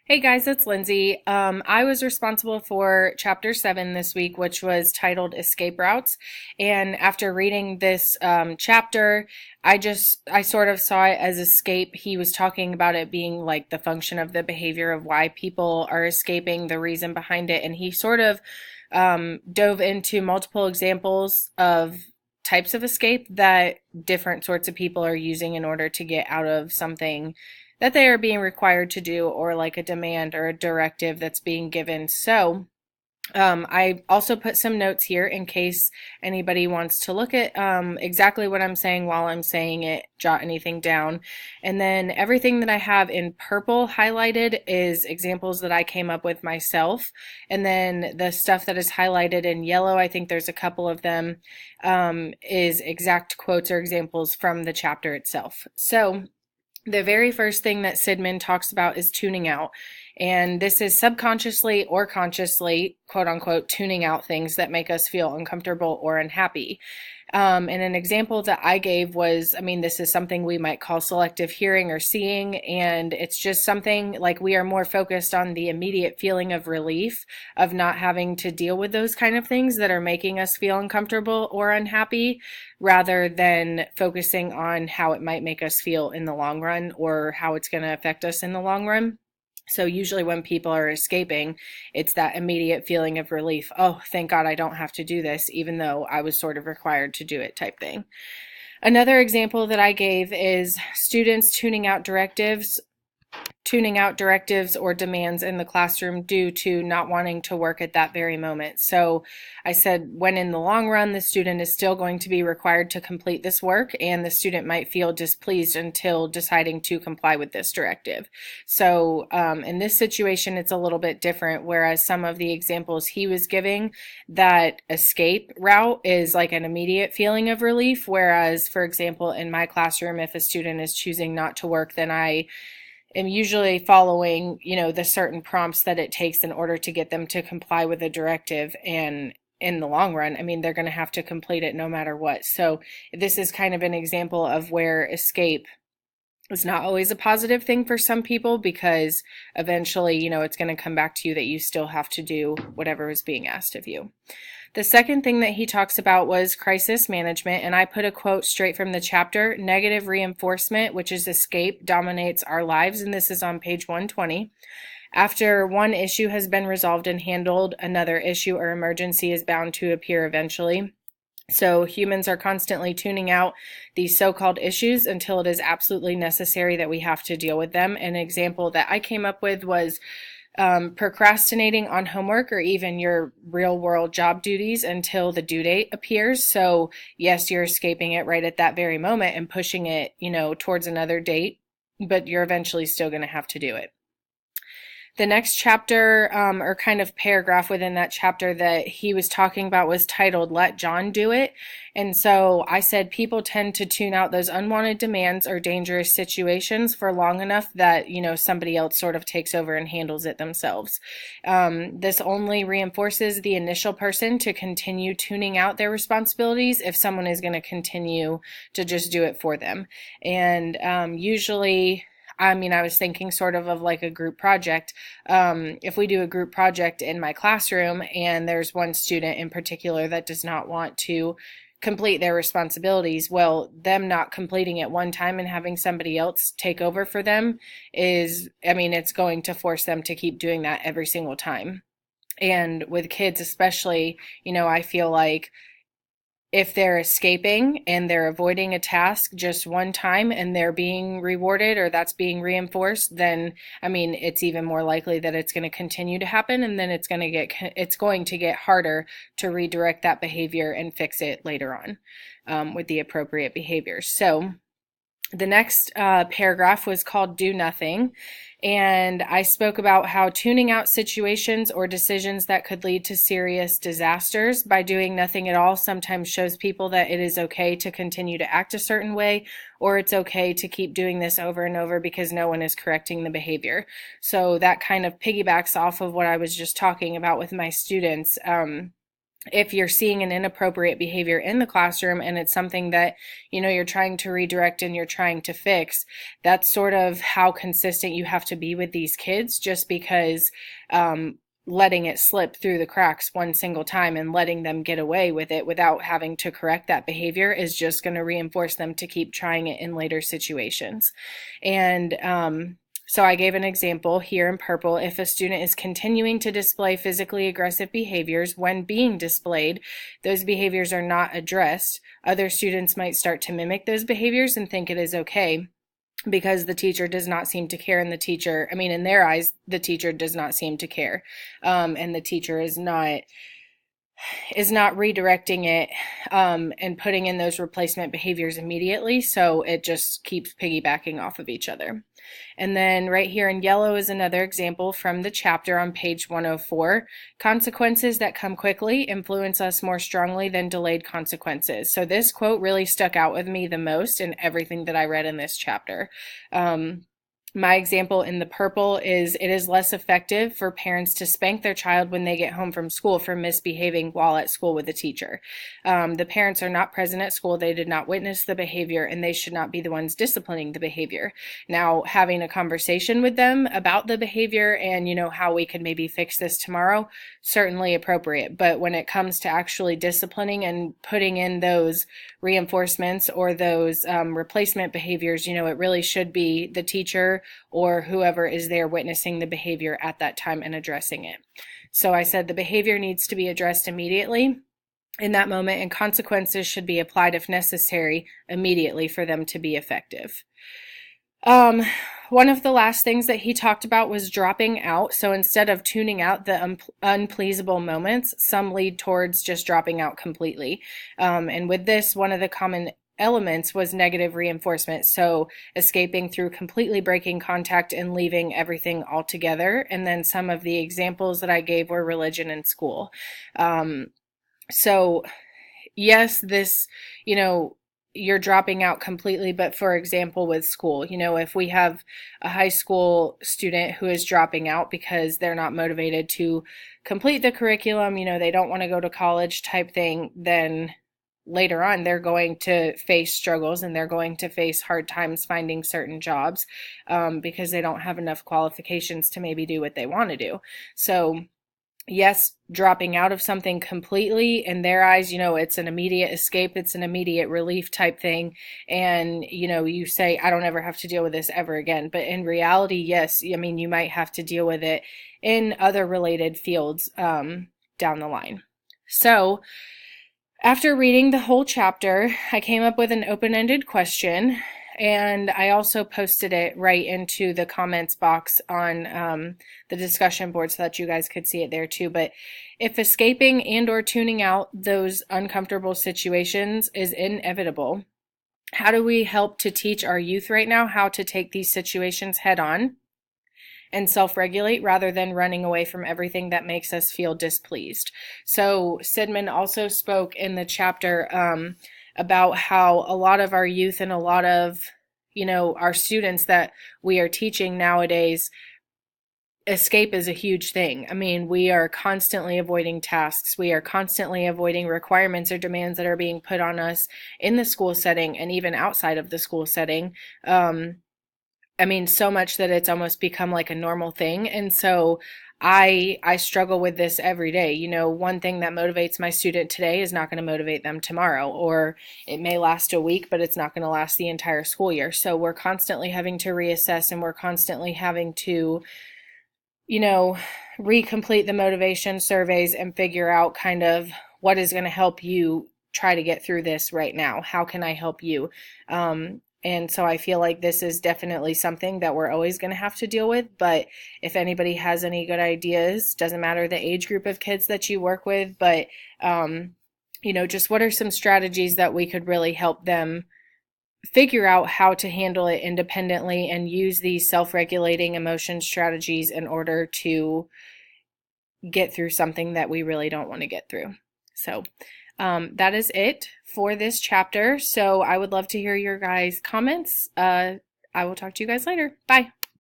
Hey guys, it's Lindsay. I was responsible for chapter 7 this week, which was titled Escape Routes. And after reading this chapter, I sort of saw it as escape. He was talking about it being like the function of the behavior of why people are escaping, the reason behind it. And he sort of dove into multiple examples of types of escape that different sorts of people are using in order to get out of something that they are being required to do, or like a demand or a directive that's being given. So, I also put some notes here in case anybody wants to look at exactly what I'm saying while I'm saying it, jot anything down. And then everything that I have in purple highlighted is examples that I came up with myself. And then the stuff that is highlighted in yellow, I think there's a couple of them, is exact quotes or examples from the chapter itself. So, the very first thing that Sidman talks about is tuning out. And this is subconsciously or consciously, quote unquote, tuning out things that make us feel uncomfortable or unhappy. And an example that I gave was, this is something we might call selective hearing or seeing. And it's just something like we are more focused on the immediate feeling of relief of not having to deal with those kind of things that are making us feel uncomfortable or unhappy, rather than focusing on how it might make us feel in the long run or how it's going to affect us in the long run. So usually when people are escaping, it's that immediate feeling of relief. Oh, thank God I don't have to do this, even though I was sort of required to do it type thing. Another example that I gave is students tuning out directives or demands in the classroom due to not wanting to work at that very moment. So I said, when in the long run, the student is still going to be required to complete this work, and the student might feel displeased until deciding to comply with this directive. So in this situation, it's a little bit different, whereas some of the examples he was giving, that escape route is like an immediate feeling of relief. Whereas, for example, in my classroom, if a student is choosing not to work, then I am usually following, the certain prompts that it takes in order to get them to comply with a directive. And in the long run, they're going to have to complete it no matter what. So this is kind of an example of where escape is not always a positive thing for some people, because eventually, it's going to come back to you that you still have to do whatever is being asked of you. The second thing that he talks about was crisis management, and I put a quote straight from the chapter: negative reinforcement, which is escape, dominates our lives, and this is on page 120. After one issue has been resolved and handled, another issue or emergency is bound to appear eventually. So humans are constantly tuning out these so-called issues until it is absolutely necessary that we have to deal with them. An example that I came up with was procrastinating on homework or even your real world job duties until the due date appears. So yes, you're escaping it right at that very moment and pushing it, towards another date, but you're eventually still going to have to do it. The next chapter, or kind of paragraph within that chapter that he was talking about, was titled Let John Do It. And so I said people tend to tune out those unwanted demands or dangerous situations for long enough that, somebody else sort of takes over and handles it themselves. This only reinforces the initial person to continue tuning out their responsibilities if someone is going to continue to just do it for them. And usually, I was thinking sort of like a group project. If we do a group project in my classroom and there's one student in particular that does not want to complete their responsibilities, well, them not completing it one time and having somebody else take over for them it's going to force them to keep doing that every single time. And with kids especially, I feel like if they're escaping and they're avoiding a task just one time and they're being rewarded or that's being reinforced, then it's even more likely that it's going to continue to happen, and then it's going to get harder to redirect that behavior and fix it later on with the appropriate behaviors. So the next paragraph was called Do Nothing. And I spoke about how tuning out situations or decisions that could lead to serious disasters by doing nothing at all sometimes shows people that it is okay to continue to act a certain way, or it's okay to keep doing this over and over because no one is correcting the behavior. So that kind of piggybacks off of what I was just talking about with my students. if you're seeing an inappropriate behavior in the classroom and it's something that, you're trying to redirect and you're trying to fix, that's sort of how consistent you have to be with these kids, just because letting it slip through the cracks one single time and letting them get away with it without having to correct that behavior is just going to reinforce them to keep trying it in later situations. And so I gave an example here in purple. If a student is continuing to display physically aggressive behaviors when being displayed, those behaviors are not addressed. Other students might start to mimic those behaviors and think it is okay, because the teacher does not seem to care, and in their eyes, the teacher does not seem to care. And the teacher is not redirecting it and putting in those replacement behaviors immediately, so it just keeps piggybacking off of each other. And then right here in yellow is another example from the chapter on page 104. Consequences that come quickly influence us more strongly than delayed consequences. So this quote really stuck out with me the most in everything that I read in this chapter. My example in the purple is, it is less effective for parents to spank their child when they get home from school for misbehaving while at school with a teacher. The parents are not present at school, they did not witness the behavior, and they should not be the ones disciplining the behavior. Now, having a conversation with them about the behavior and, how we could maybe fix this tomorrow, certainly appropriate. But when it comes to actually disciplining and putting in those reinforcements or those replacement behaviors, it really should be the teacher or whoever is there witnessing the behavior at that time and addressing it. So I said the behavior needs to be addressed immediately in that moment, and consequences should be applied if necessary immediately for them to be effective. One of the last things that he talked about was dropping out. So instead of tuning out the unpleasable moments, some lead towards just dropping out completely. And with this, one of the common elements was negative reinforcement. So escaping through completely breaking contact and leaving everything altogether. And then some of the examples that I gave were religion and school. So yes, this, you're dropping out completely, but for example, with school, if we have a high school student who is dropping out because they're not motivated to complete the curriculum, they don't want to go to college type thing, then later on, they're going to face struggles and they're going to face hard times finding certain jobs because they don't have enough qualifications to maybe do what they want to do. So yes, dropping out of something completely, in their eyes, it's an immediate escape, it's an immediate relief type thing. And, you say, I don't ever have to deal with this ever again. But in reality, yes, you might have to deal with it in other related fields down the line. So after reading the whole chapter, I came up with an open-ended question, and I also posted it right into the comments box on the discussion board so that you guys could see it there too. But if escaping and or tuning out those uncomfortable situations is inevitable, how do we help to teach our youth right now how to take these situations head on and self-regulate rather than running away from everything that makes us feel displeased? So Sidman also spoke in the chapter about how a lot of our youth and a lot of, our students that we are teaching nowadays, escape is a huge thing. We are constantly avoiding tasks. We are constantly avoiding requirements or demands that are being put on us in the school setting and even outside of the school setting. So much that it's almost become like a normal thing. And so I struggle with this every day. One thing that motivates my student today is not going to motivate them tomorrow, or it may last a week, but it's not going to last the entire school year. So we're constantly having to reassess, and we're constantly having to, recomplete the motivation surveys and figure out kind of what is going to help you try to get through this right now. How can I help you? And so I feel like this is definitely something that we're always going to have to deal with. But if anybody has any good ideas, doesn't matter the age group of kids that you work with, but, just what are some strategies that we could really help them figure out how to handle it independently and use these self-regulating emotion strategies in order to get through something that we really don't want to get through. So that is it for this chapter. So I would love to hear your guys' comments. I will talk to you guys later. Bye.